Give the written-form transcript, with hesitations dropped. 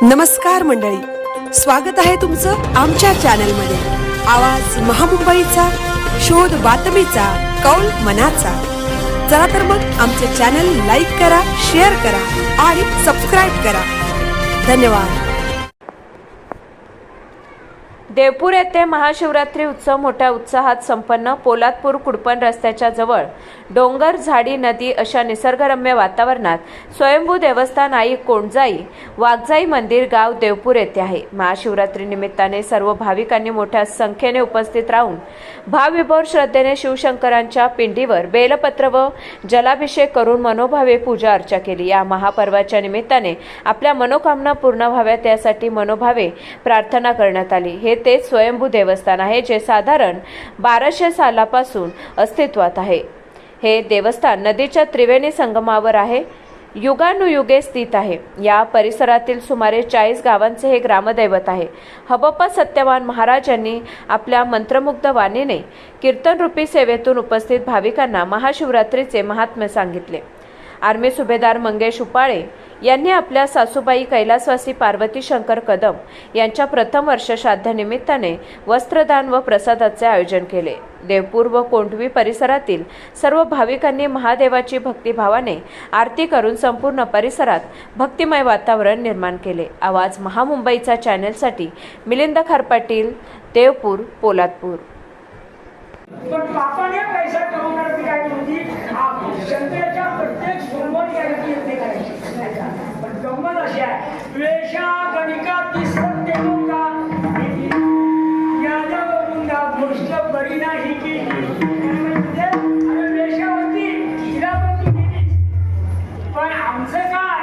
नमस्कार मंडळी, स्वागत आहे तुमचं आमच्या चॅनलमध्ये। आवाज महामुंबईचा, शोध बातमीचा, कौल मनाचा। चला तर मग आमचे चॅनल लाईक करा, शेअर करा आणि सबस्क्राइब करा। धन्यवाद। देवपूर येथे महाशिवरात्री उत्सव मोठ्या उत्साहात संपन्न। पोलादपूर कुडपण रस्त्याच्या जवळ डोंगर, झाडी, नदी अशा निसर्गरम्य वातावरणात स्वयंभू देवस्थान आई कोंडजाई वाघजाई मंदिर गाव देवपूर येथे आहे। महाशिवरात्री निमित्ताने सर्व भाविकांनी मोठ्या संख्येने उपस्थित राहून भावविभोर श्रद्धेने शिवशंकरांच्या पिंडीवर बेलपत्र व जलाभिषेक करून मनोभावे पूजा अर्चा केली। या महापर्वाच्या निमित्ताने आपल्या मनोकामना पूर्ण व्हाव्यात यासाठी मनोभावे प्रार्थना करण्यात आली। हे ते स्वयंभू देवस्थान आहे जे साधारण 1200 सालापासून अस्तित्वात आहे। हे देवस्थान नदीच्या त्रिवेणी संगमावर आहे, युगानुयुगे स्थित आहे। या परिसरातील सुमारे 40 गावांचे हे ग्रामदैवत आहे। हबप्पा सत्यवान महाराज यांनी आपल्या मंत्रमुग्ध वाणीने कीर्तनरूपी सेवेतून उपस्थित भाविकांना महाशिवरात्रीचे महात्म्य सांगितले। आर्मी सुभेदार मंगेश उपाळे यांनी आपल्या सासूबाई कैलासवासी पार्वती शंकर कदम यांच्या प्रथम वर्ष श्राद्धानिमित्ताने वस्त्रदान व प्रसादाचे आयोजन केले। देवपूर व कोंढवी परिसरातील सर्व भाविकांनी महादेवाची भक्तिभावाने आरती करून संपूर्ण परिसरात भक्तिमय वातावरण निर्माण केले। आवाज महामुंबईचा चॅनलसाठी मिलिंद खारपाटील, देवपूर, पोलादपूर। पण बापाने पैसा कमवण्याची काय होती, शंकराच्या प्रत्येक सोमवारी याची येते करायची। पण गंमत अशी आहे, वेशा गणिका तिसरं देऊ का यादव मुंगा गोष्ट बरी नाही की अरे वेशा होती तिला पण ती दिली। पण आमचं काय